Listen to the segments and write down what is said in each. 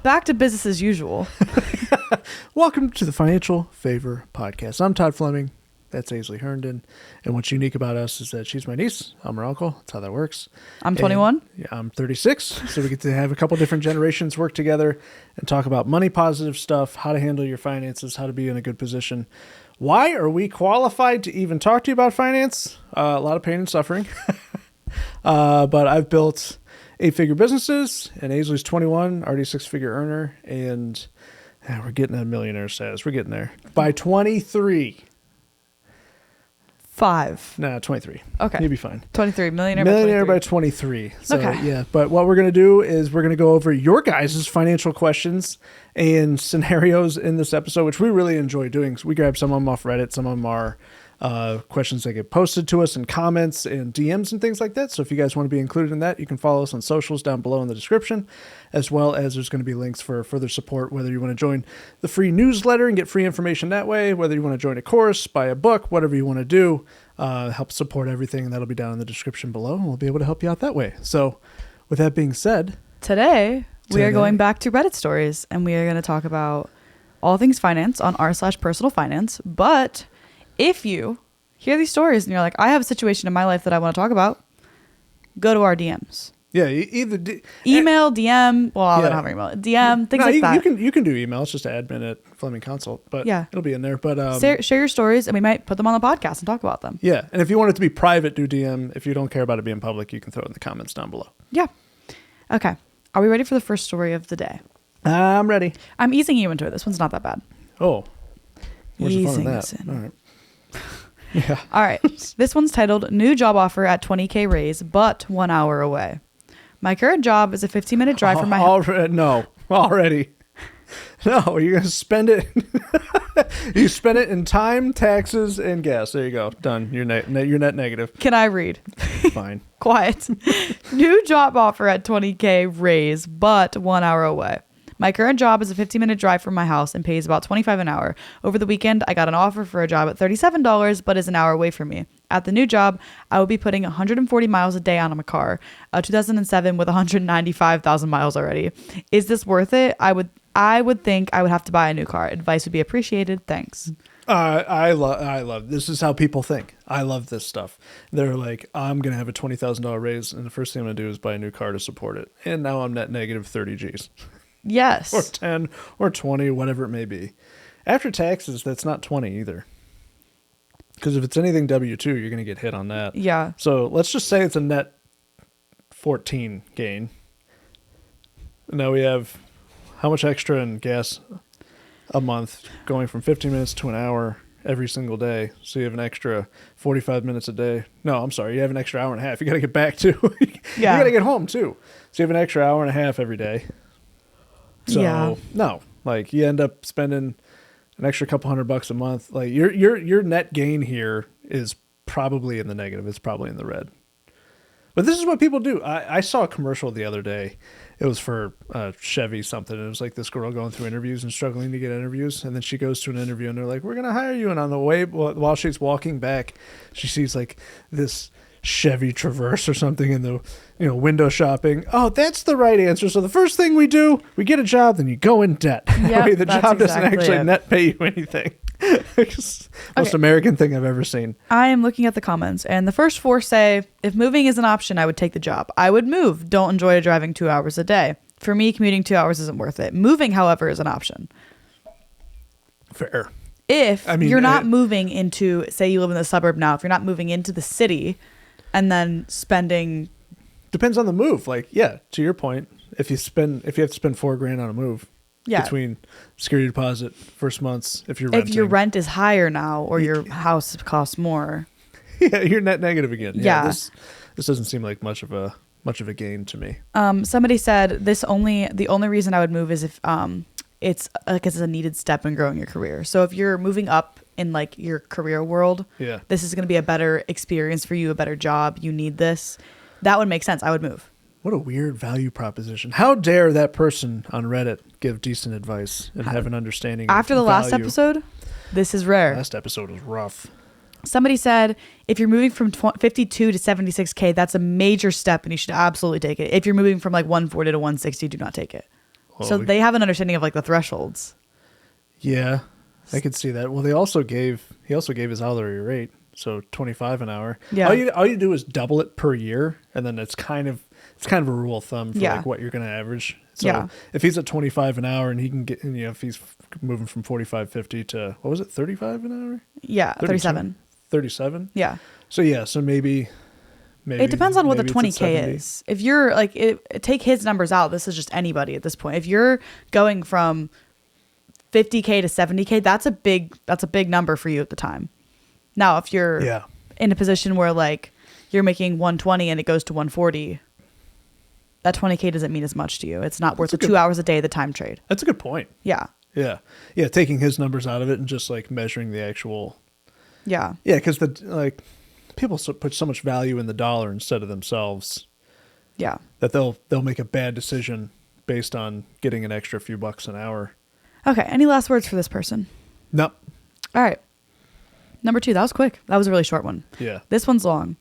Back to business as usual. Welcome to the Financial Favor Podcast. I'm Todd Fleming. That's Aisley Herndon. And what's unique about us is that she's my niece. I'm her uncle. That's how that works. I'm 21. Yeah, I'm 36. So we get to have a couple different generations work together and talk about money positive stuff, how to handle your finances, how to be in a good position. Why are we qualified to even talk to you about finance? A lot of pain and suffering. But I've built 8-figure businesses, and Aisley's 21, already 6-figure earner, and we're getting a millionaire status. We're getting there. By 23. 23. Okay. You'll be fine. 23. Millionaire by 23. So, okay. Yeah. But what we're going to do is we're going to go over your guys' financial questions and scenarios in this episode, which we really enjoy doing. So we grab some of them off Reddit. Some of them are questions that get posted to us in comments and DMs and things like that. So if you guys want to be included in that, you can follow us on socials down below in the description, as well as there's going to be links for further support, whether you want to join the free newsletter and get free information that way, whether you want to join a course, buy a book, whatever you want to do, help support everything. And that'll be down in the description below, and we'll be able to help you out that way. So with that being said, Today we are going back to Reddit stories, and we are going to talk about all things finance on r/personal finance. But if you hear these stories and you're like, I have a situation in my life that I want to talk about, go to our DMs. Yeah, either email, DM. Well, I don't have an email. DM, things like that. You can do email. It's just admin at Fleming Consult, but yeah, it'll be in there. But share your stories, and we might put them on the podcast and talk about them. Yeah, and if you want it to be private, do DM. If you don't care about it being public, you can throw it in the comments down below. Yeah. Okay. Are we ready for the first story of the day? I'm ready. I'm easing you into it. This one's not that bad. Oh, where's the fun in that? All right. Yeah. All right. This one's titled New Job Offer at 20K Raise, but 1 hour away. My current job is a 15-minute drive from my house. No, already. No, you're going to spend it. You spend it in time, taxes, and gas. There you go. Done. You're net negative. Can I read? Fine. Quiet. New job offer at 20K raise, but 1 hour away. My current job is a 15-minute drive from my house and pays about $25 an hour. Over the weekend, I got an offer for a job at $37, but is an hour away from me. At the new job, I will be putting 140 miles a day on my car, a 2007 with 195,000 miles already. Is this worth it? I would think I would have to buy a new car. Advice would be appreciated. Thanks. I love this is how people think. I love this stuff. They're like, I'm gonna have a $20,000 raise, and the first thing I'm gonna do is buy a new car to support it. And now I'm net negative 30 G's. Yes. Or 10 or 20, whatever it may be. After taxes, that's not 20 either. Because if it's anything W-2, you're going to get hit on that. Yeah. So let's just say it's a net 14 gain. Now we have how much extra in gas a month, going from 15 minutes to an hour every single day. So you have an extra 45 minutes a day. No, I'm sorry. You have an extra hour and a half. You got to get back to. You got to get home too. So you have an extra hour and a half every day. So no, like you end up spending an extra couple $100 a month. Like your net gain here is probably in the negative. It's probably in the red. But this is what people do. I saw a commercial the other day. It was for Chevy something. It was like this girl going through interviews and struggling to get interviews. And then she goes to an interview and they're like, we're going to hire you. And on the way, while she's walking back, she sees like this Chevy Traverse or something in the window shopping. Oh, that's the right answer. So the first thing we do, we get a job, then you go in debt. Yep, the job doesn't actually net pay you anything. Most American thing I've ever seen. I am looking at the comments, and the first four say, if moving is an option, I would take the job. I would move. Don't enjoy driving 2 hours a day. For me, commuting 2 hours isn't worth it. Moving, however, is an option. Fair. If you're not moving into, say you live in the suburb now, if you're not moving into the city and then spending... Depends on the move. Like, yeah, to your point, if you have to spend $4,000 on a move, between security deposit, first months, if you're renting. If your rent is higher now or your house costs more. Yeah, you're net negative again. Yeah. This doesn't seem like much of a gain to me. Somebody said the only reason I would move is if it's a needed step in growing your career. So if you're moving up in like your career world, this is going to be a better experience for you, a better job. You need this. That would make sense. I would move. What a weird value proposition. How dare that person on Reddit give decent advice and have an understanding after the last episode? This is rare. Last episode was rough. Somebody said, if you're moving from 52 to 76K, that's a major step and you should absolutely take it. If you're moving from like 140 to 160, do not take it. So they have an understanding of like the thresholds. Yeah, I could see that. Well, he also gave his hourly rate, so 25 an hour. Yeah. All you do is double it per year, and then it's kind of a rule of thumb for like what you're going to average. So if he's at 25 an hour and he can get, if he's moving from 45.50 to what was it, 35 an hour? Yeah, 37. 37. Yeah. So maybe it depends on what the it's 20K is. If you're like, take his numbers out. This is just anybody at this point. If you're going from 50K to 70K, that's a big number for you at the time. Now, if you're in a position where like you're making 120 and it goes to 140, that 20K doesn't mean as much to you. It's not worth the 2 hours a day, the time trade. That's a good point. Yeah. Yeah. Yeah. Taking his numbers out of it and just like measuring the actual. Yeah. Yeah. Because people put so much value in the dollar instead of themselves. Yeah. That they'll make a bad decision based on getting an extra few bucks an hour. Okay. Any last words for this person? Nope. All right. Number 2. That was quick. That was a really short one. Yeah. This one's long.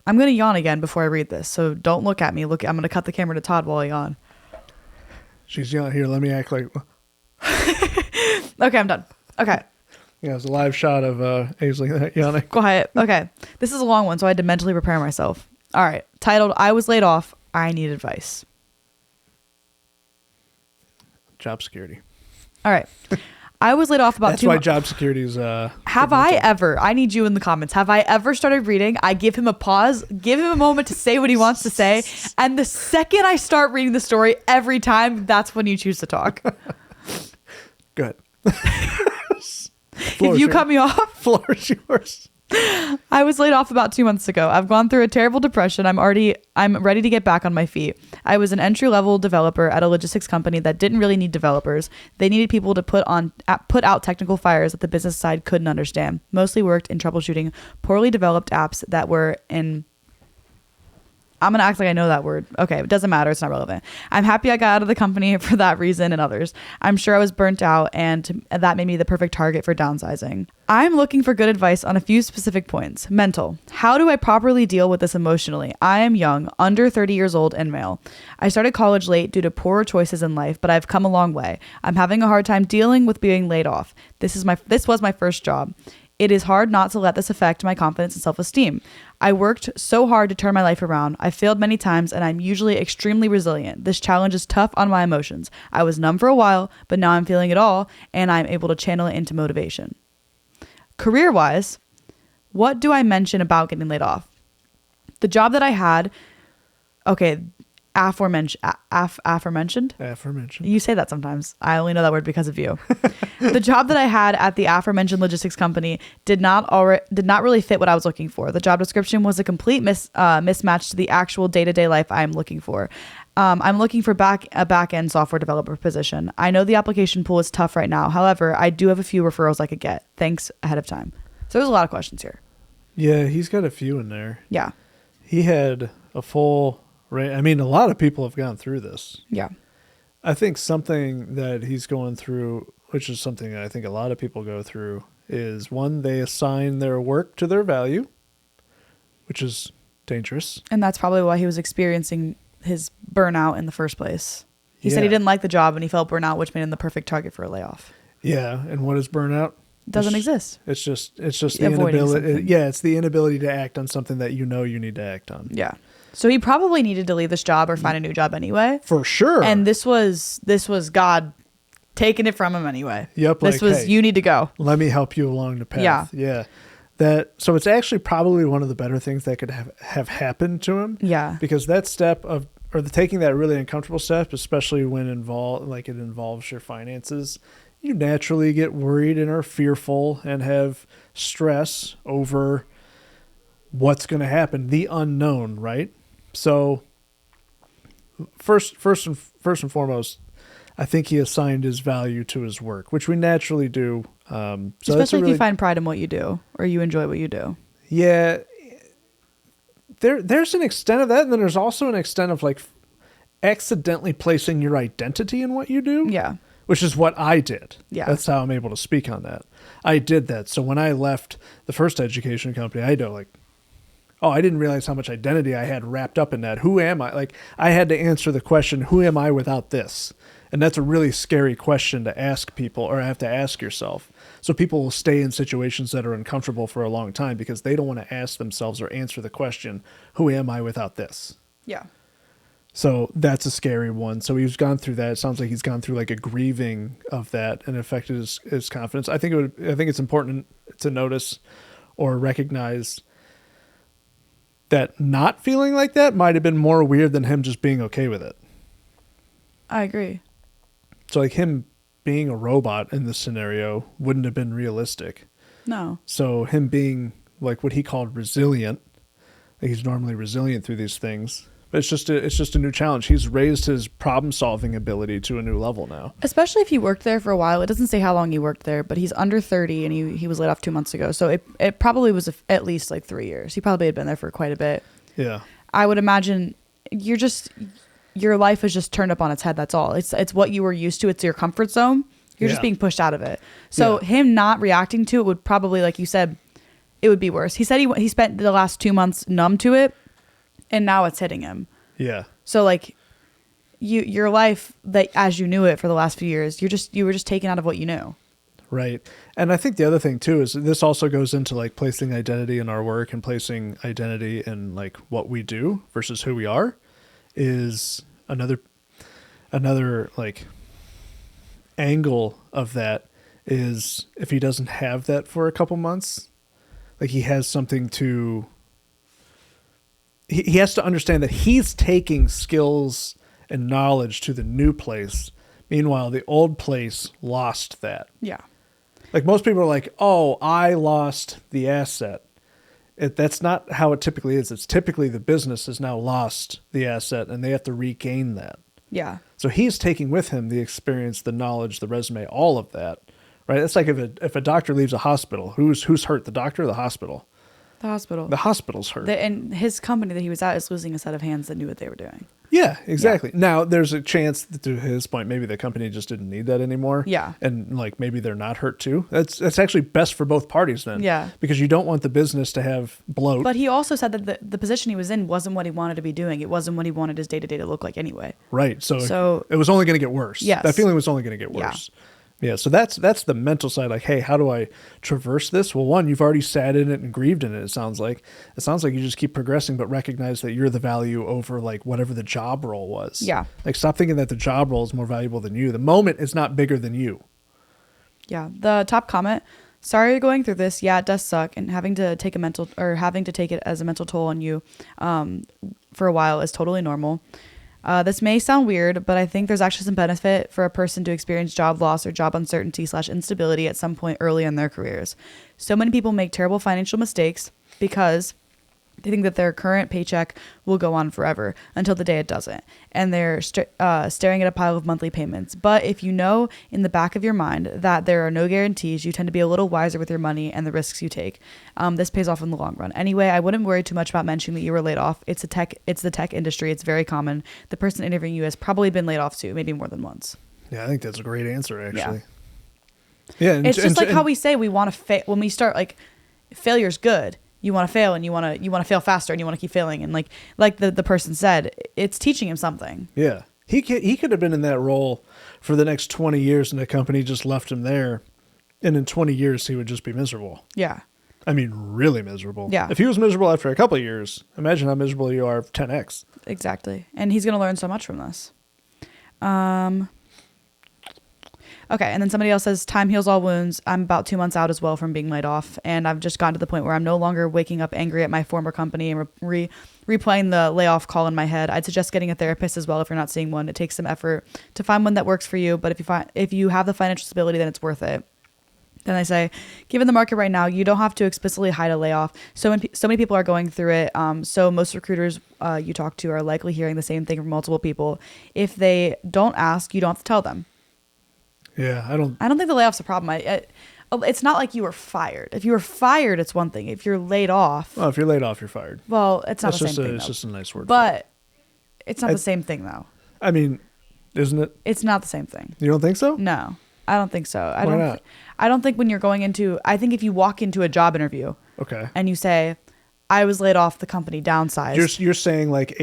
I'm going to yawn again before I read this. So don't look at me. I'm going to cut the camera to Todd while I yawn. She's yawning. Here, let me act like. Okay, I'm done. Okay. Yeah, it's a live shot of Aisley yawning. Quiet. Okay. This is a long one, so I had to mentally prepare myself. All right. Titled, I was laid off. I need advice. Job security. All right. I was laid off about That's why job security is... have I ever... I need you in the comments. Have I ever started reading? I give him a pause, give him a moment to say what he wants to say. And the second I start reading the story, every time, that's when you choose to talk. Good. If you cut me off... Floor is yours. I was laid off about 2 months ago. I've gone through a terrible depression. I'm ready to get back on my feet. I was an entry-level developer at a logistics company that didn't really need developers. They needed people to put out technical fires that the business side couldn't understand. Mostly worked in troubleshooting poorly developed apps that were in... I'm going to act like I know that word. Okay, it doesn't matter. It's not relevant. I'm happy I got out of the company for that reason and others. I'm sure I was burnt out, and that made me the perfect target for downsizing. I'm looking for good advice on a few specific points. Mental. How do I properly deal with this emotionally? I am young, under 30 years old, and male. I started college late due to poor choices in life, but I've come a long way. I'm having a hard time dealing with being laid off. This was my first job. It is hard not to let this affect my confidence and self-esteem. I worked so hard to turn my life around. I failed many times, and I'm usually extremely resilient. This challenge is tough on my emotions. I was numb for a while, but now I'm feeling it all, and I'm able to channel it into motivation. Career-wise, what do I mention about getting laid off? The job that I had, aforementioned. You say that sometimes. I only know that word because of you. The job that I had at the aforementioned logistics company did not really fit what I was looking for. The job description was a complete mismatch to the actual day-to-day life I'm looking for. I'm looking for a back-end software developer position. I know the application pool is tough right now. However, I do have a few referrals I could get. Thanks ahead of time. So there's a lot of questions here. Yeah, he's got a few in there. Yeah. He had a full... I mean, a lot of people have gone through this. Yeah. I think something that he's going through, which is something I think a lot of people go through, is one, they assign their work to their value, which is dangerous. And that's probably why he was experiencing his burnout in the first place. He said he didn't like the job and he felt burnout, which made him the perfect target for a layoff. Yeah. And what is burnout? Doesn't exist. It's just the inability. Yeah. It's the inability to act on something that you need to act on. Yeah. So he probably needed to leave this job or find a new job anyway. For sure. And this was God taking it from him anyway. Yep. This was, hey, you need to go. Let me help you along the path. Yeah. Yeah. So it's actually probably one of the better things that could have happened to him. Yeah. Because that step taking that really uncomfortable step, especially when it involves your finances, you naturally get worried and are fearful and have stress over what's going to happen, the unknown, right? So first and foremost, I think he assigned his value to his work, which we naturally do. So especially if you find pride in what you do or you enjoy what you do. Yeah. There's an extent of that, and then there's also an extent of like accidentally placing your identity in what you do. Yeah. Which is what I did. Yeah. That's how I'm able to speak on that. I did that. So when I left the first education company, I didn't realize how much identity I had wrapped up in that. Who am I? Like, I had to answer the question, who am I without this? And that's a really scary question to ask people or have to ask yourself. So people will stay in situations that are uncomfortable for a long time because they don't want to ask themselves or answer the question, who am I without this? Yeah. So that's a scary one. So he's gone through that. It sounds like he's gone through like a grieving of that and affected his confidence. I think it's important to notice or recognize that not feeling like that might have been more weird than him just being okay with it. I agree. So like him being a robot in this scenario wouldn't have been realistic. No. So him being like what he called resilient, like he's normally resilient through these things, but it's just a new challenge. He's raised his problem solving ability to a new level now. Especially if he worked there for a while. It doesn't say how long he worked there, but he's under 30 and he was laid off 2 months ago. So it probably was at least like 3 years. He probably had been there for quite a bit. Yeah. I would imagine your life is just turned up on its head. That's all. It's what you were used to. It's your comfort zone. You're just being pushed out of it. So him not reacting to it would probably, like you said, it would be worse. He said he spent the last 2 months numb to it, and now it's hitting him. Yeah. So like your life that as you knew it for the last few years, you were just taken out of what you knew. Right. And I think the other thing too is this also goes into like placing identity in our work and placing identity in like what we do versus who we are is another like angle of that is if he doesn't have that for a couple months, like he has something to, he has to understand that he's taking skills and knowledge to the new place. Meanwhile, the old place lost that. Yeah. Like most people are like, oh, I lost the asset. That's not how it typically is. It's typically the business has now lost the asset and they have to regain that. Yeah. So he's taking with him the experience, the knowledge, the resume, all of that, right? It's like if a doctor leaves a hospital, who's hurt, the doctor or the hospital? The hospital. The hospital's hurt. And his company that he was at is losing a set of hands that knew what they were doing. Yeah, exactly. Yeah. Now, there's a chance that to his point, maybe the company just didn't need that anymore. Yeah. And like maybe they're not hurt too. That's actually best for both parties then. Yeah. Because you don't want the business to have bloat. But he also said that the position he was in wasn't what he wanted to be doing. It wasn't what he wanted his day-to-day to look like anyway. Right. So it was only going to get worse. Yes. That feeling was only going to get worse. Yeah. So that's the mental side. Like, hey, how do I traverse this? Well, one, you've already sat in it and grieved in it. It sounds like you just keep progressing, but recognize that you're the value over like whatever the job role was. Yeah. Like stop thinking that the job role is more valuable than you. The moment is not bigger than you. Yeah. The top comment, sorry you're going through this. Yeah, it does suck. And having to take it as a mental toll on you for a while is totally normal. This may sound weird, but I think there's actually some benefit for a person to experience job loss or job uncertainty / instability at some point early in their careers. So many people make terrible financial mistakes because they think that their current paycheck will go on forever until the day it doesn't. And they're staring at a pile of monthly payments. But if you know in the back of your mind that there are no guarantees, you tend to be a little wiser with your money and the risks you take. This pays off in the long run. Anyway, I wouldn't worry too much about mentioning that you were laid off. It's the tech industry. It's very common. The person interviewing you has probably been laid off too, maybe more than once. Yeah, I think that's a great answer, actually. Yeah, it's just like how we say we want to when we start, like, failure's good. You want to fail and you want to fail faster and you want to keep failing. And like the person said, it's teaching him something. Yeah. He could have been in that role for the next 20 years and the company just left him there. And in 20 years, he would just be miserable. Yeah. I mean, really miserable. Yeah. If he was miserable after a couple of years, imagine how miserable you are 10x. Exactly. And he's going to learn so much from this. Okay, and then somebody else says, time heals all wounds. I'm about 2 months out as well from being laid off, and I've just gotten to the point where I'm no longer waking up angry at my former company and replaying the layoff call in my head. I'd suggest getting a therapist as well if you're not seeing one. It takes some effort to find one that works for you, but if you have the financial stability, then it's worth it. Then I say, given the market right now, you don't have to explicitly hide a layoff. So many people are going through it. So most recruiters you talk to are likely hearing the same thing from multiple people. If they don't ask, you don't have to tell them. Yeah, I don't think the layoff's a problem. It's not like you were fired. If you were fired, it's one thing. If you're laid off. Well, if you're laid off, you're fired. Well, it's not the same thing. It's just a nice word. But it's not the same thing, though. I mean, isn't it? It's not the same thing. You don't think so? No, I don't think so. Why not? I don't think when you're going into. I think if you walk into a job interview. Okay. And you say, I was laid off. The company downsized. You're saying like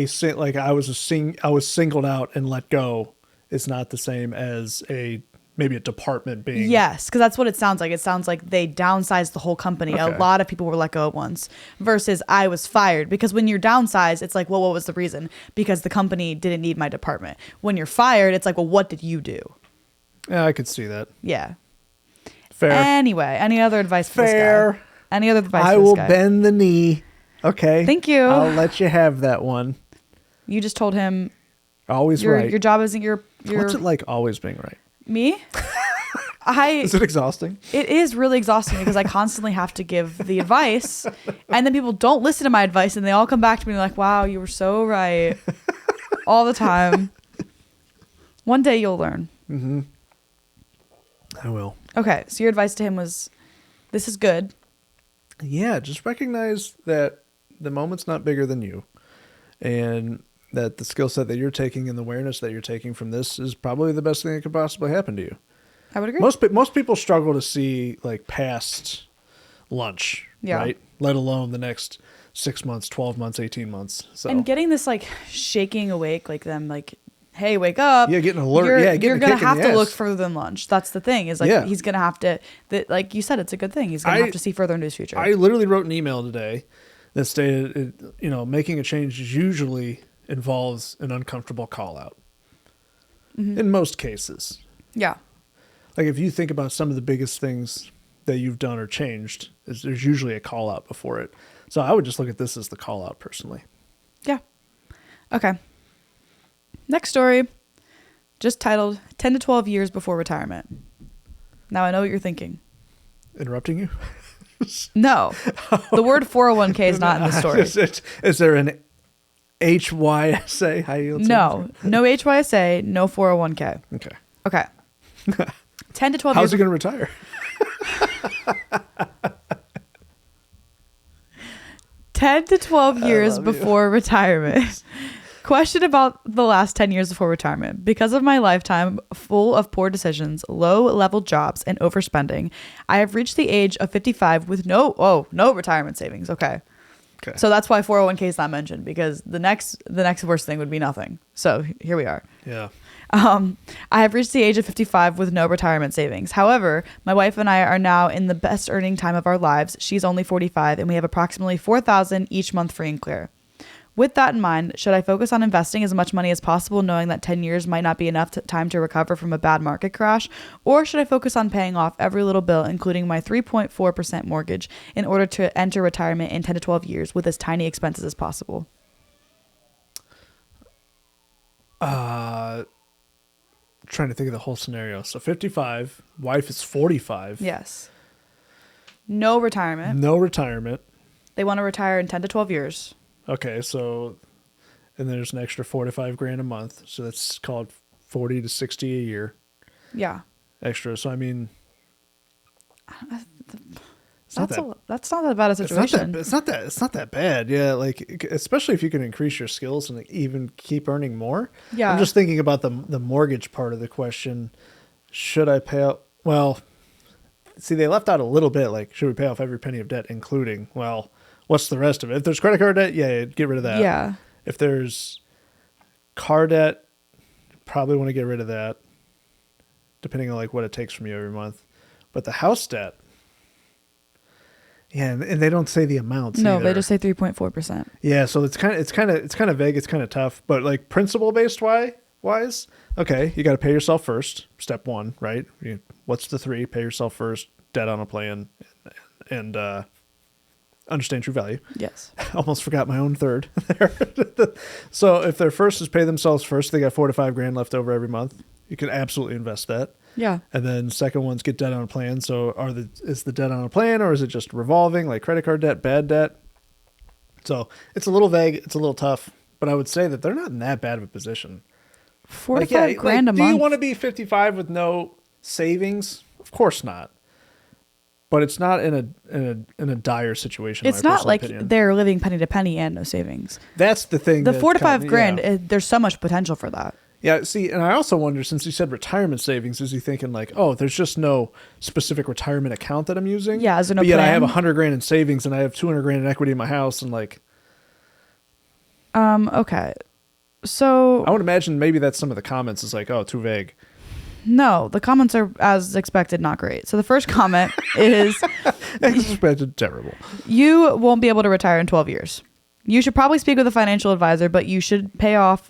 I was singled out and let go. it's not the same as maybe a department being. Yes, because that's what it sounds like. It sounds like they downsized the whole company. Okay. A lot of people were let go at once versus I was fired. Because when you're downsized, it's like, well, what was the reason? Because the company didn't need my department. When you're fired, it's like, well, what did you do? Yeah, I could see that. Yeah. Fair. Anyway, any other advice for this guy? Any other advice I for this will guy? bend the knee. Okay. Thank you. I'll let you have that one. You just told him Always right. your job isn't your What's it like always being right? Me? Is it exhausting? It is really exhausting because I constantly have to give the advice, and then people don't listen to my advice, and they all come back to me like, "Wow, you were so right," all the time. One day you'll learn. Mm-hmm. I will. Okay, so your advice to him was, "This is good." Yeah, just recognize that the moment's not bigger than you, and that the skill set that you're taking and the awareness that you're taking from this is probably the best thing that could possibly happen to you. I would agree. Most people struggle to see like past lunch, right? Let alone the next 6 months, 12 months, 18 months. So and getting this like shaking awake, like them, like, hey, wake up. Yeah, getting alert. You're gonna have to look further than lunch. That's the thing. Is like he's gonna have to. Like you said, it's a good thing. He's gonna have to see further into his future. I literally wrote an email today that stated, making a change usually involves an uncomfortable call out. Mm-hmm. In most cases. Yeah. Like if you think about some of the biggest things that you've done or changed, there's usually a call out before it. So I would just look at this as the call out personally. Yeah. Okay. Next story, just titled 10 to 12 years before retirement. Now I know what you're thinking. Interrupting you? No. The word 401k is not in the story. Is there an HYSA, high yield savings? No HYSA, no 401k. Okay. 10 to 12 How's years. he going to retire? 10 to 12 years before retirement. Question about the last 10 years before retirement. Because of my lifetime full of poor decisions, low-level jobs, and overspending, I have reached the age of 55 with no retirement savings. Okay. So that's why 401k is not mentioned, because the next worst thing would be nothing. So here we are. Yeah. I have reached the age of 55 with no retirement savings. However, my wife and I are now in the best earning time of our lives. She's only 45, and we have approximately $4,000 each month free and clear. With that in mind, should I focus on investing as much money as possible, knowing that 10 years might not be enough time to recover from a bad market crash? Or should I focus on paying off every little bill, including my 3.4% mortgage, in order to enter retirement in 10 to 12 years with as tiny expenses as possible? Trying to think of the whole scenario. So 55, wife is 45. Yes. No retirement. No retirement. They want to retire in 10 to 12 years. Okay, so, and there's an extra $4 to $5 a month. So that's called 40 to 60 a year. Yeah. Extra. So, I mean, that's not that bad a situation. It's not that bad. Yeah. Like, especially if you can increase your skills and even keep earning more. Yeah. I'm just thinking about the mortgage part of the question. Should I pay out? Well, see, they left out a little bit. Like, should we pay off every penny of debt, including, well, what's the rest of it? If there's credit card debt, yeah, get rid of that. Yeah. If there's car debt, probably want to get rid of that, depending on like what it takes from you every month. But the house debt, yeah, and they don't say the amounts. No, either. they just say 3.4%. Yeah, so it's kind of vague. It's kind of tough. But like principle based wise, okay, you got to pay yourself first. Step one, right? What's the 3? Pay yourself first. Debt on a plan, and understand true value. Yes. Almost forgot my own third there. So if their first is pay themselves first, they got $4 to $5 left over every month. You can absolutely invest that. Yeah. And then second one's get debt on a plan. So is the debt on a plan, or is it just revolving, like credit card debt, bad debt? So it's a little vague. It's a little tough, but I would say that they're not in that bad of a position. $4 to $5 a month. Do you want to be 55 with no savings? Of course not. But it's not in a dire situation. It's not like they're living penny to penny and no savings. That's the thing. The $4 to $5 there's so much potential for that. Yeah. See, and I also wonder, since you said retirement savings, is he thinking like, oh, there's just no specific retirement account that I'm using? Yeah. Is there no but yet plan? I have $100,000 in savings and I have $200,000 in equity in my house, and like. Okay. So I would imagine maybe that's some of the comments is like, oh, too vague. no, the comments are as expected, not great. So the first comment is Expected terrible. you won't be able to retire in 12 years. You should probably speak with a financial advisor, but you should pay off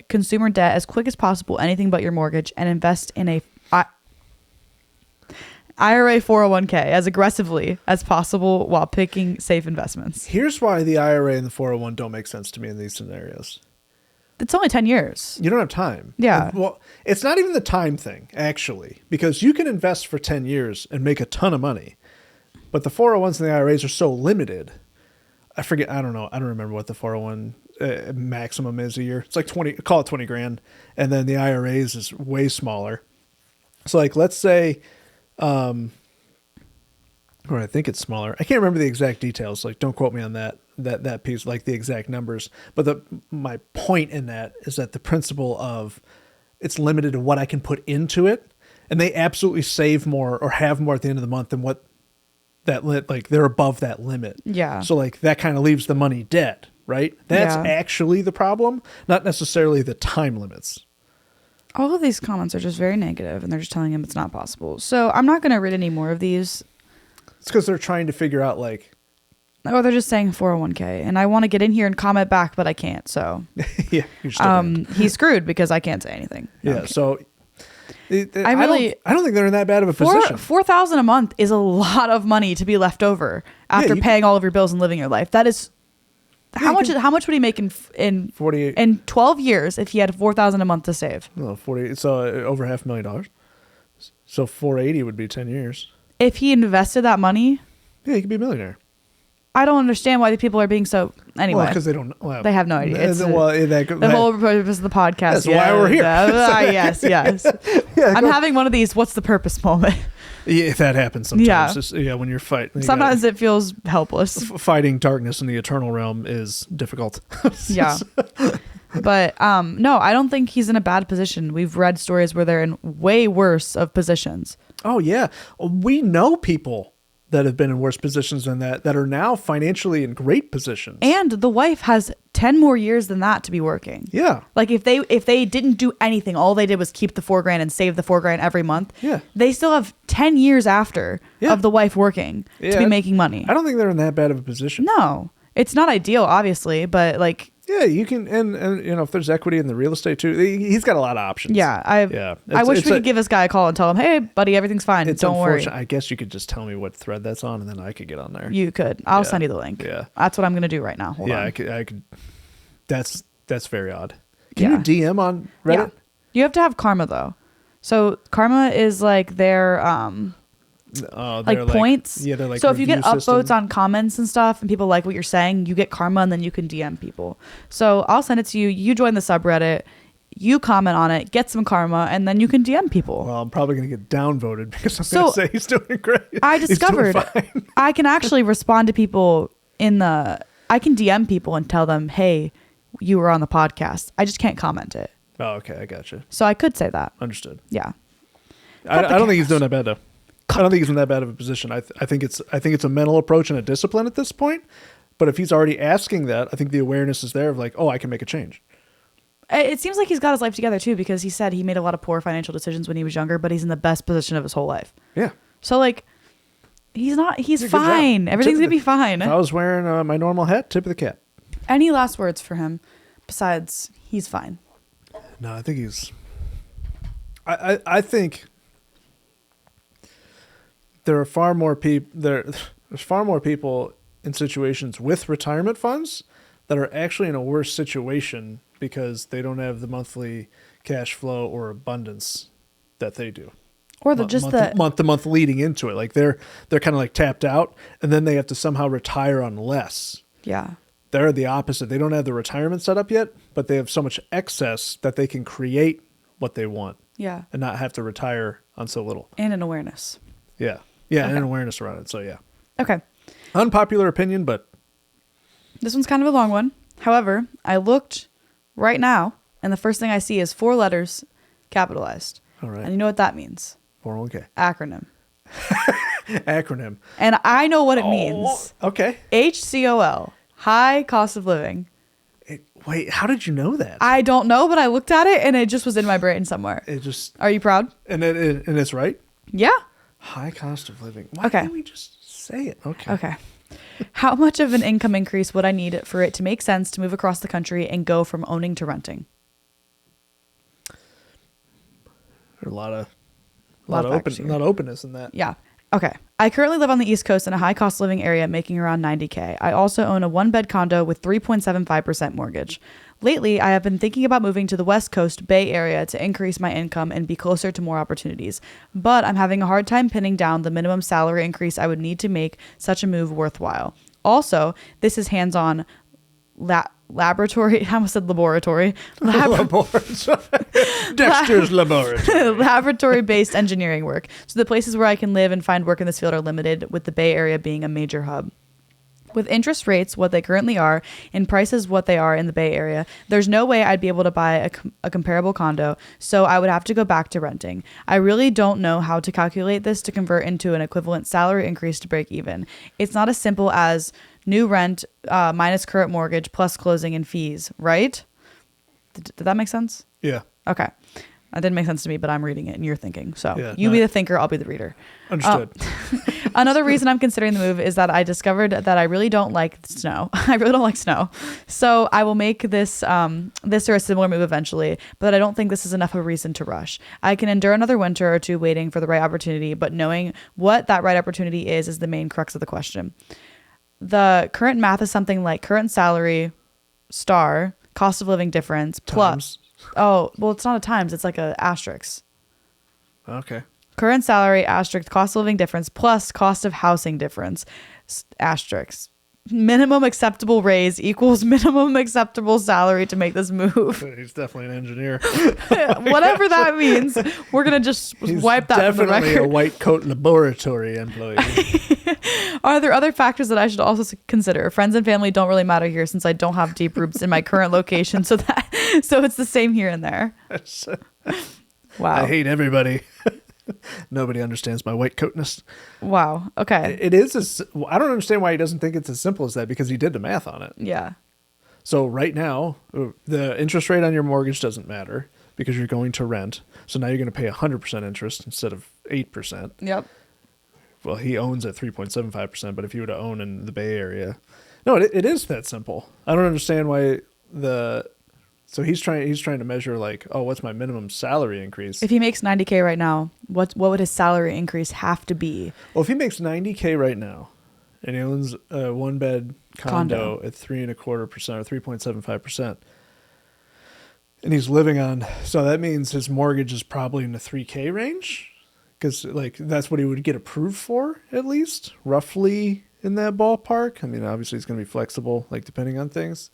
consumer debt as quick as possible, anything but your mortgage, and invest in a IRA 401k as aggressively as possible while picking safe investments. Here's why the IRA and the 401 don't make sense to me in these scenarios. It's only 10 years. You don't have time. Yeah. Well, it's not even the time thing, actually, because you can invest for 10 years and make a ton of money. But the 401s and the IRAs are so limited. I forget. I don't know. I don't remember what the 401 maximum is a year. It's like 20, call it 20 grand. And then the IRAs is way smaller. So like, let's say, or I think it's smaller. I can't remember the exact details. Like, don't quote me on that piece, like the exact numbers. But my point in that is that the principle of it's limited to what I can put into it, and they absolutely save more or have more at the end of the month than what like they're above that limit. Yeah. So like that kind of leaves the money dead, right? That's Yeah. actually the problem, not necessarily the time limits. All of these comments are just very negative, and they're just telling him it's not possible. So I'm not going to read any more of these. It's because they're trying to figure out like, Oh, they're just saying 401k, and I want to get in here and comment back, but I can't. So yeah, you're still banned. he's screwed because I can't say anything. Yeah. Okay. So I really- don't think they're in that bad of a position. $4,000 a month is a lot of money to be left over after you paying all of your bills and living your life. That is how much would he make in 48 in 12 years if he had $4,000 a month to save? No, 40. So over $500,000. So 480 would be 10 years. If he invested that money, Yeah, you could be a millionaire. I don't understand why the people are being so. Anyway, Well, because they don't. Well, they have no idea. It's the whole purpose of the podcast. That's why we're here. Yes. Yeah, I'm having one of these. What's the purpose moment? Yeah, that happens sometimes. Yeah. Just, when you're fighting. Sometimes it feels helpless. Fighting darkness in the eternal realm is difficult. Yeah. But no, I don't think he's in a bad position. We've read stories where they're in way worse of positions. Oh, yeah. We know people that have been in worse positions than that are now financially in great positions. And the wife has 10 more years than that to be working. Yeah. Like if they didn't do anything, all they did was keep the $4,000 and save the $4,000 every month. Yeah. They still have 10 years after of the wife working to be making money. I don't think they're in that bad of a position. No, it's not ideal, obviously, but like. Yeah, you can, and if there's equity in the real estate too, he's got a lot of options. Yeah, I wish we could give this guy a call and tell him, hey, buddy, everything's fine. Don't worry. I guess you could just tell me what thread that's on, and then I could get on there. You could. I'll send you the link. Yeah, that's what I'm gonna do right now. Hold on. I could. That's very odd. Can you DM on Reddit? Yeah. You have to have karma though. So karma is like their like points. Yeah, they're like. So if you get system. upvotes on comments and stuff, and people like what you're saying, you get karma, and then you can DM people. So I'll send it to you. You join the subreddit. You comment on it, get some karma, and then you can DM people. Well, I'm probably going to get downvoted because I'm going to say he's doing great. I discovered I can actually respond to people I can DM people and tell them, hey, you were on the podcast. I just can't comment it. Oh, okay. I gotcha. So I could say that. Understood. Yeah. I don't think he's doing that bad though. I don't think he's in that bad of a position. I think it's a mental approach and a discipline at this point. But if he's already asking that, I think the awareness is there of like, oh, I can make a change. It seems like he's got his life together too, because he said he made a lot of poor financial decisions when he was younger, but he's in the best position of his whole life. Yeah. So like, he's fine. Everything's gonna be fine. If I was wearing my normal hat, tip of the cap. Any last words for him besides he's fine? No, I think he's. I think there are far more people. There's far more people in situations with retirement funds that are actually in a worse situation because they don't have the monthly cash flow or abundance that they do. Or month to month leading into it. Like they're kind of like tapped out, and then they have to somehow retire on less. Yeah. They're the opposite. They don't have the retirement set up yet, but they have so much excess that they can create what they want. Yeah. And not have to retire on so little. And an awareness. Yeah. Yeah, Okay. and an awareness around it. So yeah. Okay. Unpopular opinion, but This one's kind of a long one. However, I looked right now, and the first thing I see is 4 letters capitalized. all right. And you know what that means? 401k. Acronym. Acronym. And I know what it means. Okay. HCOL. High cost of living. Wait, how did you know that? I don't know, but I looked at it and it just was in my brain somewhere. It just... Are you proud? And it's right? Yeah. High cost of living. Why can't we just say it? Okay. How much of an income increase would I need for it to make sense to move across the country and go from owning to renting? There's a lot of openness in that. Yeah. Okay. I currently live on the East Coast in a high cost of living area making around $90K. I also own a 1-bed condo with 3.75% mortgage. Lately, I have been thinking about moving to the West Coast Bay Area to increase my income and be closer to more opportunities. But I'm having a hard time pinning down the minimum salary increase I would need to make such a move worthwhile. Also, this is hands-on laboratory. I almost said laboratory. Dexter's laboratory. Laboratory-based engineering work. So the places where I can live and find work in this field are limited, with the Bay Area being a major hub. With interest rates what they currently are and prices what they are in the Bay Area, there's no way I'd be able to buy a comparable condo, so I would have to go back to renting. I really don't know how to calculate this to convert into an equivalent salary increase to break even. It's not as simple as new rent minus current mortgage plus closing and fees, right? Did that make sense? Yeah. Okay. That didn't make sense to me, but I'm reading it and you're thinking. So yeah, be the thinker, I'll be the reader. Understood. Another reason I'm considering the move is that I discovered that I really don't like snow. I really don't like snow. So I will make this or a similar move eventually, but I don't think this is enough of a reason to rush. I can endure another winter or two waiting for the right opportunity, but knowing what that right opportunity is the main crux of the question. The current math is something like current salary, star, cost of living difference, plus... Oh, well, it's not a times. It's like a asterisk. Okay. Current salary, asterisk, cost of living difference, plus cost of housing difference, asterisk. Minimum acceptable raise equals minimum acceptable salary to make this move. He's definitely an engineer. Whatever that means, we're going to just wipe that from the record. Definitely a white coat laboratory employee. Are there other factors that I should also consider? Friends and family don't really matter here since I don't have deep roots in my current location, so it's the same here and there. Wow. I hate everybody. Nobody understands my white coatness. Wow. Okay. It is. I don't understand why he doesn't think it's as simple as that, because he did the math on it. Yeah. So right now, the interest rate on your mortgage doesn't matter because you're going to rent. So now you're going to pay 100% interest instead of 8%. Yep. Well, he owns at 3.75%, but if you were to own in the Bay Area, no, it is that simple. I don't understand why So he's trying to measure like, oh, what's my minimum salary increase? If he makes $90K right now, what would his salary increase have to be? Well, if he makes $90K right now and he owns a 1-bed condo at 3.25% or 3.75%, and he's living on, so that means his mortgage is probably in the $3K range, because like that's what he would get approved for, at least roughly in that ballpark. I mean, obviously it's going to be flexible, like depending on things.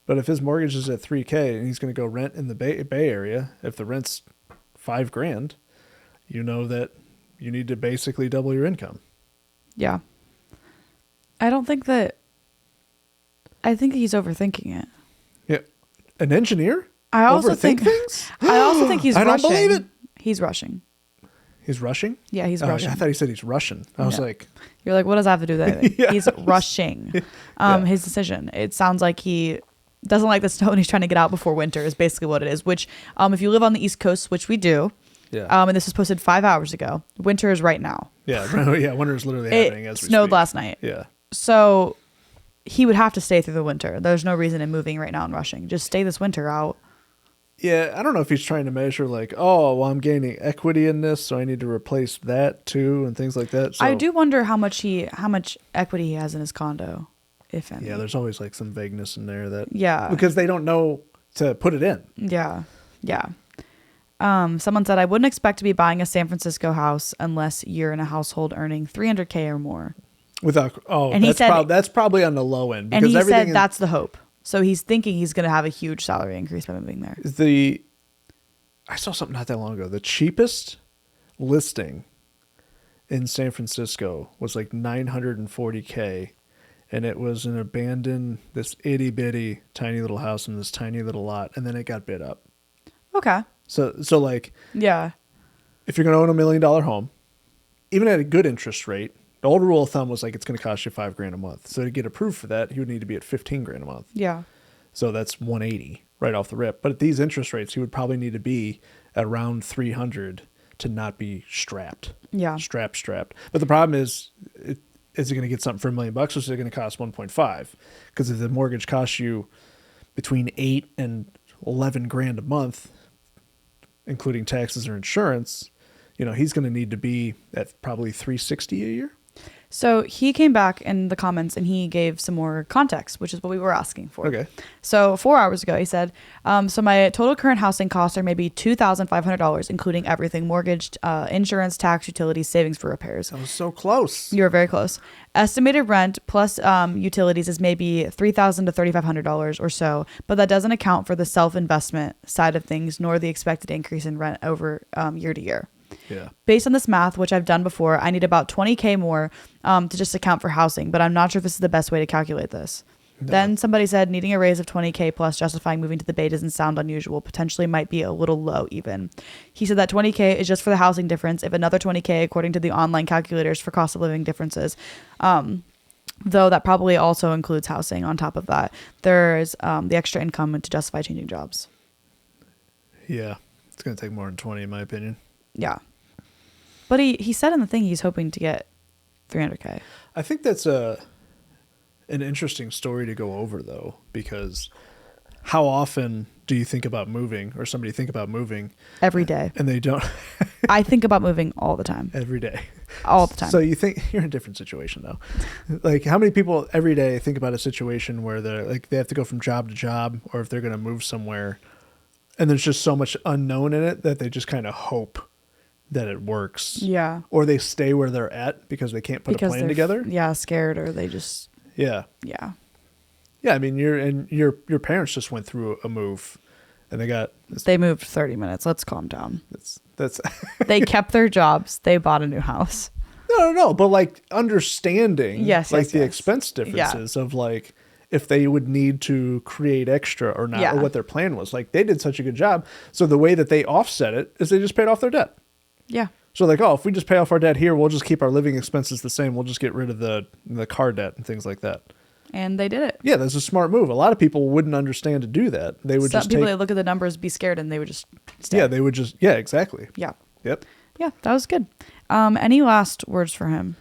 But if his mortgage is at $3K and he's going to go rent in the Bay Area, if the rent's $5,000, you know that you need to basically double your income. Yeah. I think he's overthinking it. Yeah. An engineer? I also think things? I also think he's I rushing. don't believe it. He's rushing. He's rushing? Yeah, he's rushing. Yeah, I thought he said he's Russian. I was like... You're like, what does that have to do with anything? Yes. He's rushing his decision. It sounds like he doesn't like the snow and he's trying to get out before winter is basically what it is, which if you live on the East Coast, which we do, and this was posted 5 hours ago, winter is right now. Yeah, yeah, winter is literally happening as we snowed speak. last night. Yeah. So he would have to stay through the winter. There's no reason in moving right now and rushing. Just stay this winter out. Yeah, I don't know if he's trying to measure like, oh, well, I'm gaining equity in this, so I need to replace that too, and things like that. So, I do wonder how much equity he has in his condo, if any. Yeah, there's always like some vagueness in there because they don't know to put it in. Yeah. Someone said I wouldn't expect to be buying a San Francisco house unless you're in a household earning $300K or more. That's probably on the low end. Because he said that's the hope. So he's thinking he's going to have a huge salary increase by moving there. I saw something not that long ago. The cheapest listing in San Francisco was like $940K, and it was an abandoned, this itty bitty tiny little house in this tiny little lot, and then it got bid up. Okay. So like, yeah, if you're going to own $1 million home, even at a good interest rate, the old rule of thumb was like it's going to cost you $5,000 a month. So to get approved for that, he would need to be at $15,000 a month. Yeah. So that's 180 right off the rip. But at these interest rates, he would probably need to be at around 300 to not be strapped. Yeah. Strapped. But the problem is, is he going to get something for $1 million, or is it going to cost 1.5? Because if the mortgage costs you between 8 and 11 grand a month, including taxes or insurance, he's going to need to be at probably 360 a year. So he came back in the comments and he gave some more context, which is what we were asking for. Okay. So 4 hours ago, he said, so my total current housing costs are maybe $2,500, including everything: mortgage, insurance, tax, utilities, savings for repairs. That was so close. You were very close. Estimated rent plus utilities is maybe $3,000 to $3,500 or so, but that doesn't account for the self-investment side of things, nor the expected increase in rent over year to year. Yeah. Based on this math, which I've done before, I need about $20K more to just account for housing, but I'm not sure if this is the best way to calculate this. No. Then somebody said needing a raise of $20K plus justifying moving to the Bay doesn't sound unusual, potentially might be a little low even. He said that $20K is just for the housing difference, if another $20K according to the online calculators for cost of living differences. Though that probably also includes housing on top of that. There's the extra income to justify changing jobs. Yeah, it's going to take more than 20 in my opinion. Yeah. But he said in the thing he's hoping to get 300K. I think that's an interesting story to go over, though, because how often do you think about moving, or somebody think about moving? Every day. And they don't. I think about moving all the time. Every day. All the time. So you think you're in a different situation, though. Like, how many people every day think about a situation where they have to go from job to job, or if they're going to move somewhere, and there's just so much unknown in it that they just kind of hope that it works. Yeah. Or they stay where they're at because they can't put a plan together. Yeah, scared, or they just. Yeah. Yeah. Yeah, I mean, your parents just went through a move, and they moved 30 minutes. Let's calm down. That's They kept their jobs. They bought a new house. No, but like understanding, the expense differences of like if they would need to create extra or not, or what their plan was. Like, they did such a good job. So the way that they offset it is they just paid off their debt. Yeah. So like, if we just pay off our debt here, we'll just keep our living expenses the same. We'll just get rid of the car debt and things like that. And they did it. Yeah, that's a smart move. A lot of people wouldn't understand to do that. They would Some people, they look at the numbers, be scared, and they would just stay. Yeah, they would just, yeah, exactly. Yeah. Yep. Yeah, that was good. Any last words for him?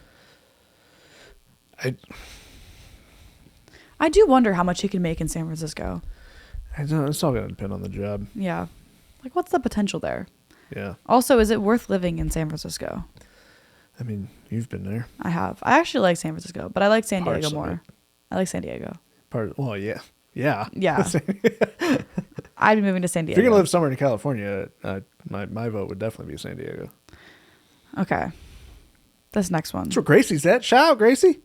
I do wonder how much he can make in San Francisco. I don't know. It's all going to depend on the job. Yeah. Like, what's the potential there? Yeah. Also, is it worth living in San Francisco? I mean, you've been there. I have. I actually like San Francisco, but I like San Diego more. I like San Diego. Well, yeah. Yeah. Yeah. I'd be moving to San Diego. If you're going to live somewhere in California, my vote would definitely be San Diego. Okay. This next one. That's where Gracie's at. Shout out, Gracie.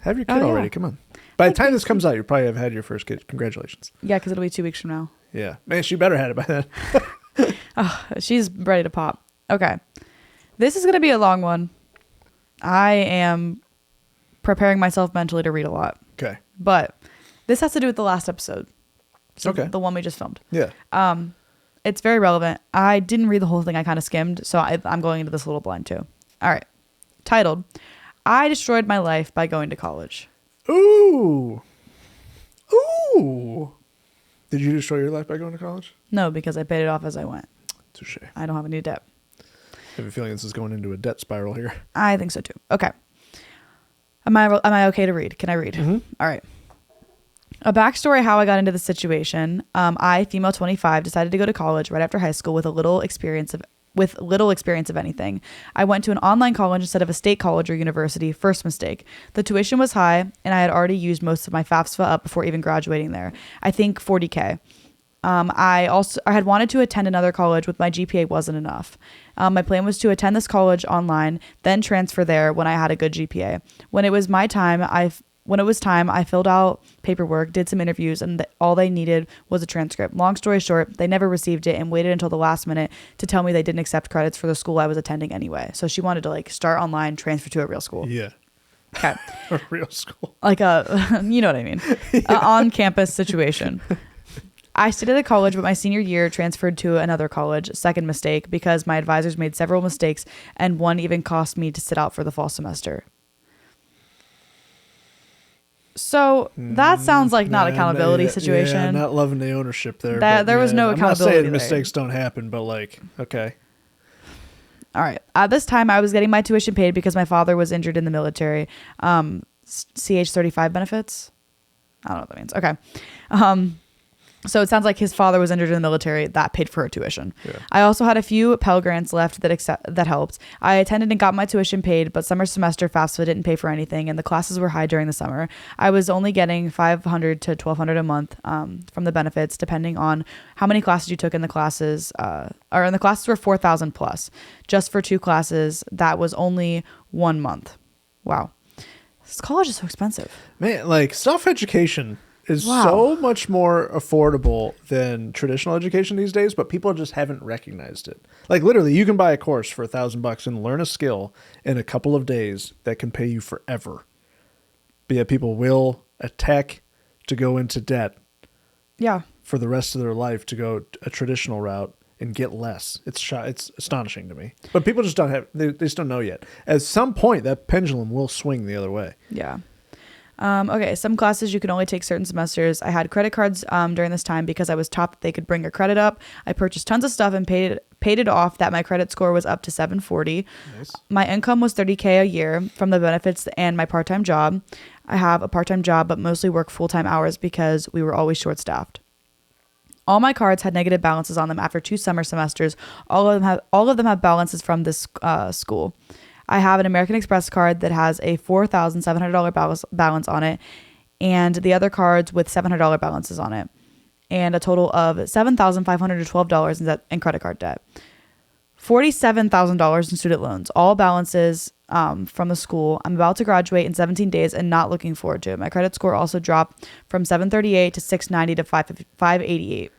Have your kid already. Come on. By the time this comes out, you probably have had your first kid. Congratulations. Yeah, because it'll be 2 weeks from now. Yeah. Man, she better had it by then. She's ready to pop. Okay. This is going to be a long one. I am preparing myself mentally to read a lot. Okay. But this has to do with the last episode. So okay. The one we just filmed. Yeah. It's very relevant. I didn't read the whole thing. I kind of skimmed. So I'm going into this a little blind too. All right. Titled, I Destroyed My Life by Going to College. Ooh. Ooh. Did you destroy your life by going to college? No, because I paid it off as I went. Touche. I don't have any debt. I have a feeling this is going into a debt spiral here. I think so too. Okay. Am I okay to read? Can I read? Mm-hmm. All right. A backstory how I got into the situation. I, female 25, decided to go to college right after high school with little experience of anything. I went to an online college instead of a state college or university. First mistake. The tuition was high, and I had already used most of my FAFSA up before even graduating there. I think $40K. I had wanted to attend another college, but my GPA wasn't enough. My plan was to attend this college online, then transfer there when I had a good GPA. When it was time, I filled out paperwork, did some interviews, and all they needed was a transcript. Long story short, they never received it and waited until the last minute to tell me they didn't accept credits for the school I was attending anyway. So she wanted to start online, transfer to a real school. Yeah. Okay. A real school. Like you know what I mean? Yeah. On-campus situation. I stayed at a college, but my senior year transferred to another college. Second mistake, because my advisors made several mistakes, and one even cost me to sit out for the fall semester. So that sounds like not accountability situation. Yeah, not loving the ownership there. There was no accountability. I'm not saying there. mistakes don't happen, but like, okay. All right. At this time, I was getting my tuition paid because my father was injured in the military. CH-35 benefits. I don't know what that means. Okay. So it sounds like his father was injured in the military. That paid for her tuition. Yeah. I also had a few Pell Grants left that helped. I attended and got my tuition paid, but summer semester FAFSA didn't pay for anything, and the classes were high during the summer. I was only getting $500 to $1,200 a month from the benefits, depending on how many classes you took in the classes. And the classes were 4,000 plus. Just for 2 classes, that was only 1 month. Wow. This college is so expensive. Man, like self-education is so much more affordable than traditional education these days, but people just haven't recognized it. Like literally, you can buy a course for $1,000 and learn a skill in a couple of days that can pay you forever. But yet people will attack to go into debt. Yeah. For the rest of their life to go a traditional route and get less. It's astonishing to me. But people just they just don't know yet. At some point, that pendulum will swing the other way. Yeah. Okay, some classes you can only take certain semesters. I had credit cards during this time because I was taught that they could bring your credit up. I purchased tons of stuff and paid it off that my credit score was up to 740. Nice. My income was $30K a year from the benefits and my part-time job. I have a part-time job but mostly work full-time hours because we were always short-staffed. All my cards had negative balances on them after 2 summer semesters. All of them have balances from this school. I have an American Express card that has a $4,700 balance on it, and the other cards with $700 balances on it, and a total of $7,512 in credit card debt. $47,000 in student loans, all balances from the school. I'm about to graduate in 17 days and not looking forward to it. My credit score also dropped from 738 to 690 to 588.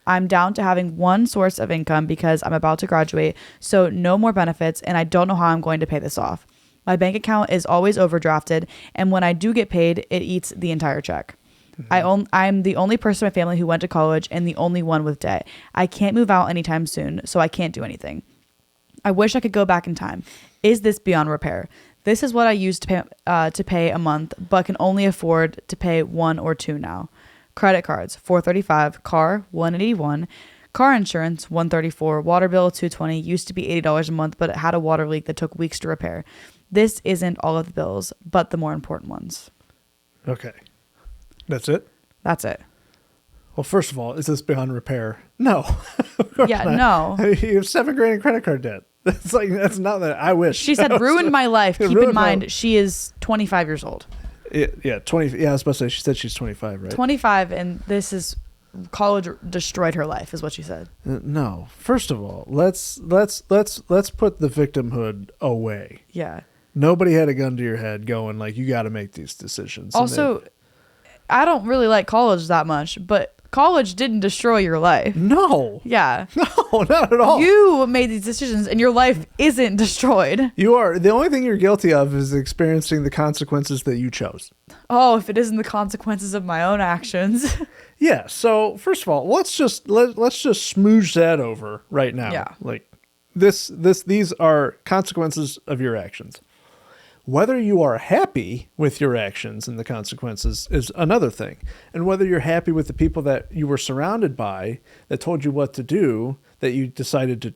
I'm down to having one source of income because I'm about to graduate, so no more benefits, and I don't know how I'm going to pay this off. My bank account is always overdrafted, and when I do get paid, it eats the entire check. Mm-hmm. I'm the only person in my family who went to college and the only one with debt. I can't move out anytime soon, so I can't do anything. I wish I could go back in time. Is this beyond repair? This is what I used to pay a month, but can only afford to pay 1 or 2 now. Credit cards, $435, car, $181, car insurance, $134, water bill, $220, used to be $80 a month, but it had a water leak that took weeks to repair. This isn't all of the bills, but the more important ones. Okay. That's it? That's it. Well, first of all, is this beyond repair? No. Yeah, no. I mean, you have $7,000 in credit card debt. That's not that. I wish. She said, ruined my life. Keep in mind, she is 25 years old. Yeah, 20. Yeah, I was supposed to say, she said she's 25, right? 25, and this is college destroyed her life, is what she said. No. First of all, let's put the victimhood away. Yeah. Nobody had a gun to your head going like, you got to make these decisions. Also, I don't really like college that much, but college didn't destroy your life. No. Yeah. No, not at all. You made these decisions and your life isn't destroyed. You are. The only thing you're guilty of is experiencing the consequences that you chose. Oh, if it isn't the consequences of my own actions. Yeah. So first of all, let's just smooch that over right now. Yeah. Like these are consequences of your actions. Whether you are happy with your actions and the consequences is another thing. And whether you're happy with the people that you were surrounded by that told you what to do, that you decided to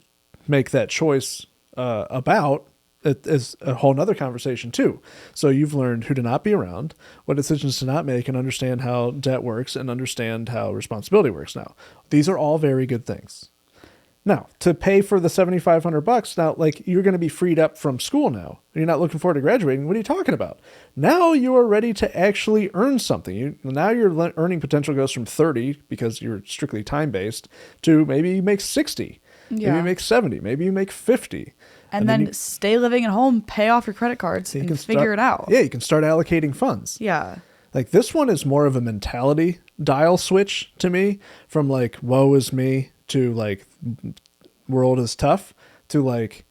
make that choice about, is a whole nother conversation too. So you've learned who to not be around, what decisions to not make, and understand how debt works and understand how responsibility works now. These are all very good things. Now, to pay for the $7,500, now, like, you're going to be freed up from school now. You're not looking forward to graduating. What are you talking about? Now you are ready to actually earn something. Now your earning potential goes from 30, because you're strictly time-based, to maybe you make 60. Yeah. Maybe you make 70. Maybe you make 50. And then stay living at home, pay off your credit cards, and figure it out. Yeah, you can start allocating funds. Yeah. Like, this one is more of a mentality dial switch to me, from like, woe is me, to like, world is tough, to like,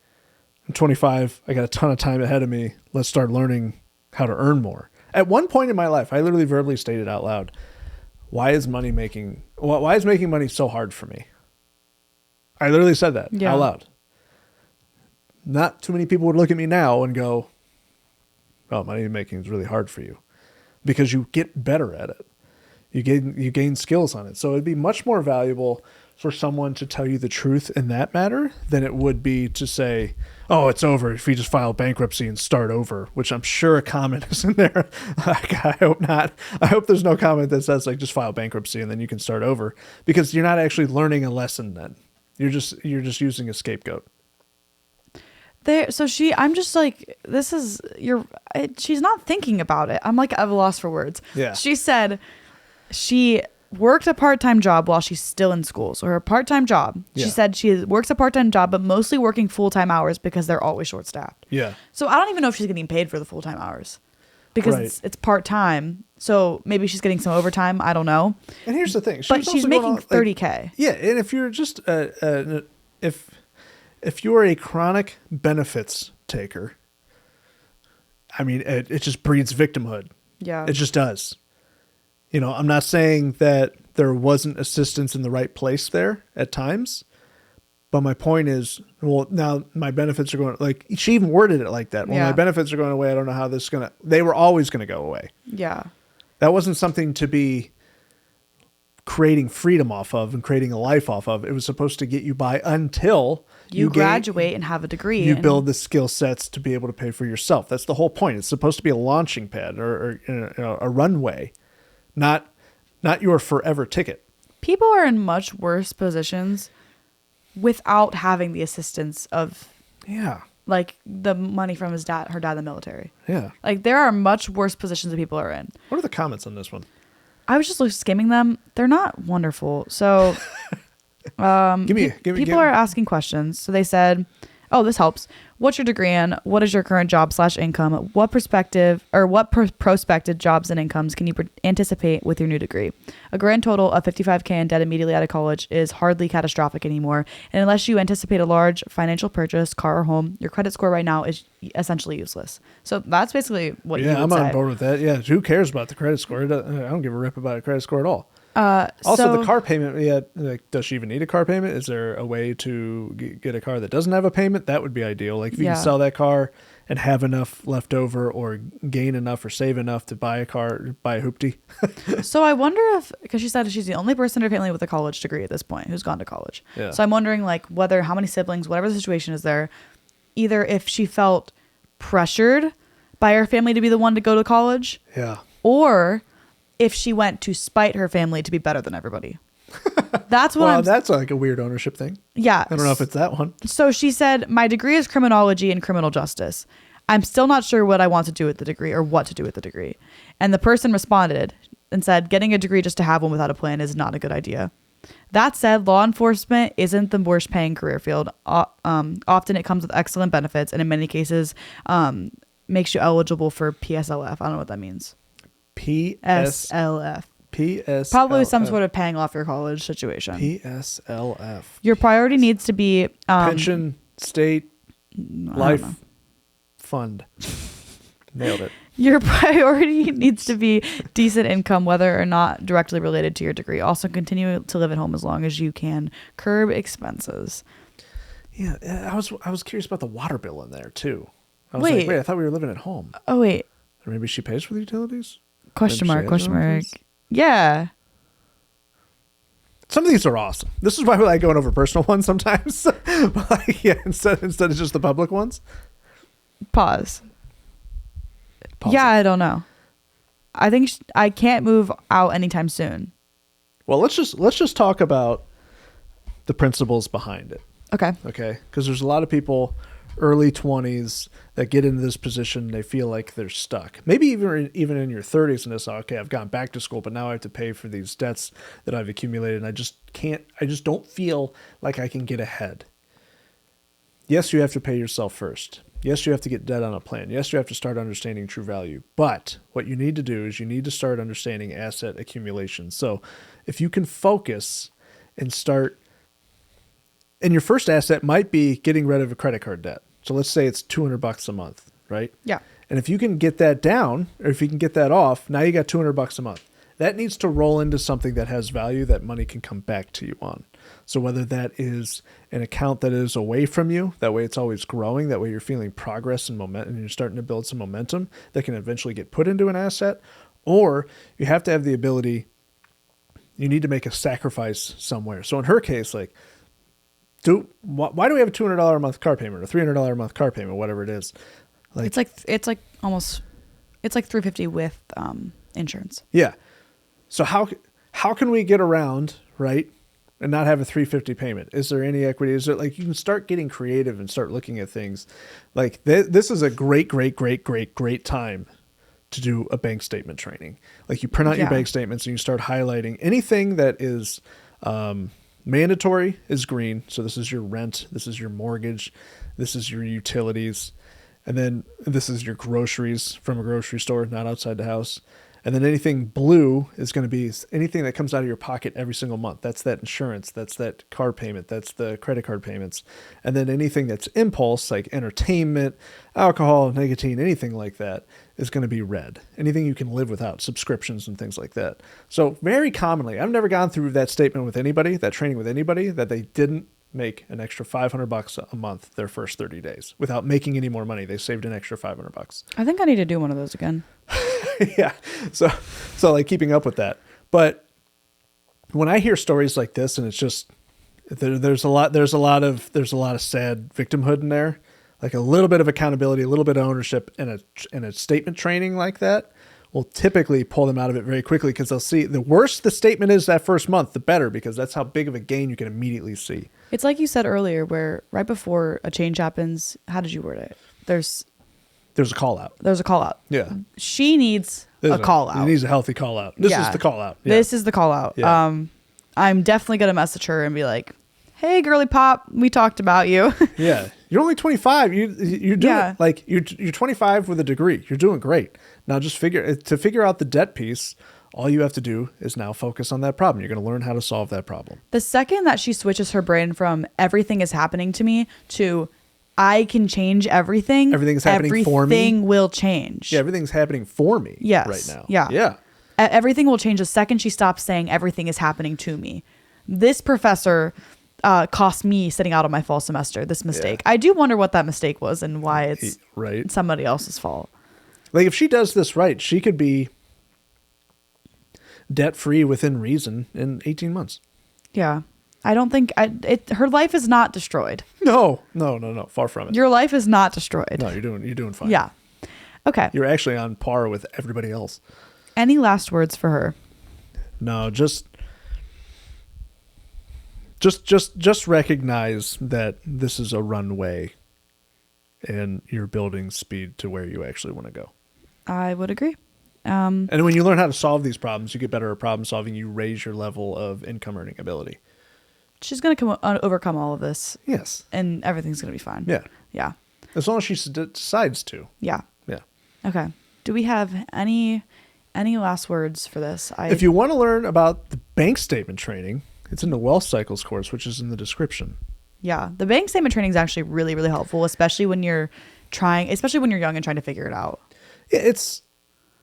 I'm 25, I got a ton of time ahead of me, let's start learning how to earn more. At one point in my life, I literally verbally stated out loud, why is making money so hard for me? I literally said that out loud. Not too many people would look at me now and go, oh, money making is really hard for you. because you get better at it. You gain skills on it. So it'd be much more valuable for someone to tell you the truth in that matter than it would be to say, oh, it's over if you just file bankruptcy and start over, which I'm sure a comment is in there. I hope not. I hope there's no comment that says like just file bankruptcy and then you can start over, because you're not actually learning a lesson then. You're just using a scapegoat. I'm just like, she's not thinking about it. I'm like at a loss for words. Yeah. She said she worked a part-time job while she's still in school. So her part-time job, she said she works a part-time job, but mostly working full-time hours because they're always short-staffed. Yeah. So I don't even know if she's getting paid for the full-time hours because it's part-time. So maybe she's getting some overtime. I don't know. And here's the thing. But she's making $30K. Yeah. And if you're just, if you're a chronic benefits taker, I mean, it just breeds victimhood. Yeah. It just does. You know, I'm not saying that there wasn't assistance in the right place there at times, but my point is, well, now my benefits are going, like, she even worded it like that. Well, my benefits are going away. I don't know how this is going to, they were always going to go away. Yeah. That wasn't something to be creating freedom off of and creating a life off of. It was supposed to get you by until you graduate and have a degree. You build the skill sets to be able to pay for yourself. That's the whole point. It's supposed to be a launching pad or a runway. Not your forever ticket. People are in much worse positions without having the assistance of like the money from her dad in the military. Yeah. Like there are much worse positions that people are in. What are the comments on this one? I was just skimming them. They're not wonderful. So people are asking questions. So they said, oh, this helps. What's your degree in? What is your current job / income? What prospective jobs and incomes can you anticipate with your new degree? A grand total of $55K in debt immediately out of college is hardly catastrophic anymore. And unless you anticipate a large financial purchase, car or home, your credit score right now is essentially useless. So that's basically what you would I'm say. on board with that. Yeah. Who cares about the credit score? I don't give a rip about a credit score at all. Also, the car payment, like, does she even need a car payment? Is there a way to get a car that doesn't have a payment? That would be ideal. Like, if you can sell that car and have enough left over or gain enough or save enough to buy a car, buy a hoopty. So I wonder if, because she said she's the only person in her family with a college degree at this point who's gone to college. Yeah. So I'm wondering, like, how many siblings, whatever the situation is there, either if she felt pressured by her family to be the one to go to college. Yeah. Or if she went to spite her family to be better than everybody. That's what that's like a weird ownership thing. Yeah. I don't know if it's that one. So she said, my degree is criminology and criminal justice. I'm still not sure what I want to do with the degree or what to do with the degree. And the person responded and said, getting a degree just to have one without a plan is not a good idea. That said, law enforcement isn't the worst paying career field. Often it comes with excellent benefits and in many cases makes you eligible for PSLF. I don't know what that means. PSLF. Probably some sort of paying off your college situation. PSLF. Your priority needs to be pension, state, life fund. Nailed it. Your priority needs to be decent income, whether or not directly related to your degree. Also, continue to live at home as long as you can. Curb expenses. Yeah, I was curious about the water bill in there too. I was like, I thought we were living at home. Oh wait. Or maybe she pays for the utilities? Question mark. Yeah. Some of these are awesome. This is why we like going over personal ones sometimes. But like, instead of just the public ones. Pause. Yeah, I don't know. I think I can't move out anytime soon. Well, let's just talk about the principles behind it. Okay. Because there's a lot of people early 20s that get into this position. They feel like they're stuck. Maybe even in your 30s, and it's okay, I've gone back to school, but now I have to pay for these debts that I've accumulated, and I just don't feel like I can get ahead. Yes, you have to pay yourself first. Yes, you have to get debt on a plan. Yes, you have to start understanding true value. But what you need to do is you need to start understanding asset accumulation. So if you can focus and start, and your first asset might be getting rid of a credit card debt. So let's say it's $200 a month, right? Yeah. And if you can get that down, or if you can get that off, now you got $200 a month. That needs to roll into something that has value that money can come back to you on. So whether that is an account that is away from you, that way it's always growing, that way you're feeling progress and momentum, and you're starting to build some momentum that can eventually get put into an asset, Or you have to have the ability, you need to make a sacrifice somewhere. So in her case, like, why do we have a $200 a month car payment or $300 a month car payment, whatever it is? Like, it's like $350 with insurance. Yeah. So how can we get around, right, and not have a $350 payment? Is there any equity? Is it like you can start getting creative and start looking at things like this is a great time to do a bank statement training. Like you print out your bank statements and you start highlighting anything that is mandatory is green. So this is your rent. This is your mortgage. This is your utilities. And then this is your groceries from a grocery store, not outside the house. And then anything blue is going to be anything that comes out of your pocket every single month. That's that insurance. That's that car payment. That's the credit card payments. And then anything that's impulse, like entertainment, alcohol, nicotine, anything like that is going to be red. Anything you can live without, subscriptions and things like that. So very commonly, I've never gone through that statement with anybody, that training with anybody, that they didn't make an extra $500 a month their first 30 days without making any more money. They saved an extra $500. I think I need to do one of those again. Yeah. So like keeping up with that. But when I hear stories like this, and it's just, there's a lot of sad victimhood in there, like a little bit of accountability, a little bit of ownership and a statement training like that will typically pull them out of it very quickly, because they'll see the worse the statement is that first month, the better, because that's how big of a gain you can immediately see. It's like you said earlier, where right before a change happens, how did you word it? There's a call out. There's a call out. Yeah. She needs a call out. She needs a healthy call out. This is the call out. Yeah. This is the call out. Yeah. I'm definitely going to message her and be like, hey, girly pop, we talked about you. Yeah. You're only 25. You're doing like you're 25 with a degree. You're doing great. Now just figure out the debt piece. All you have to do is now focus on that problem. You're going to learn how to solve that problem. The second that she switches her brain from everything is happening to me to I can change everything. Everything's happening for me. Everything will change. Yeah, everything's happening for me right now. Yeah. Yeah. Everything will change the second she stops saying everything is happening to me. This professor cost me sitting out on my fall semester, this mistake. Yeah. I do wonder what that mistake was and why it's somebody else's fault. Like if she does this right, she could be debt-free within reason in 18 months. Yeah. I don't think her life is not destroyed. No. Far from it. Your life is not destroyed. No, you're doing fine. Yeah. Okay. You're actually on par with everybody else. Any last words for her? No, just recognize that this is a runway and you're building speed to where you actually want to go. I would agree. And when you learn how to solve these problems, you get better at problem solving, you raise your level of income earning ability. She's going to overcome all of this. Yes. And everything's going to be fine. Yeah. Yeah. As long as she decides to. Yeah. Yeah. Okay. Do we have any last words for this? If you want to learn about the bank statement training, it's in the Wealth Cycles course, which is in the description. Yeah. The bank statement training is actually really, really helpful, especially when you're young and trying to figure it out. Yeah,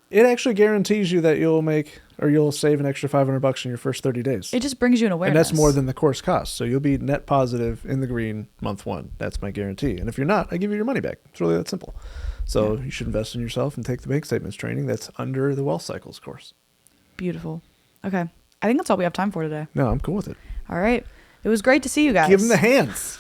it actually guarantees you that you'll save an extra $500 in your first 30 days. It just brings you an awareness. And that's more than the course costs. So you'll be net positive in the green month one. That's my guarantee. And if you're not, I give you your money back. It's really that simple. So you should invest in yourself and take the bank statements training that's under the Wealth Cycles course. Beautiful. Okay. I think that's all we have time for today. No, I'm cool with it. All right. It was great to see you guys. Give them the hands.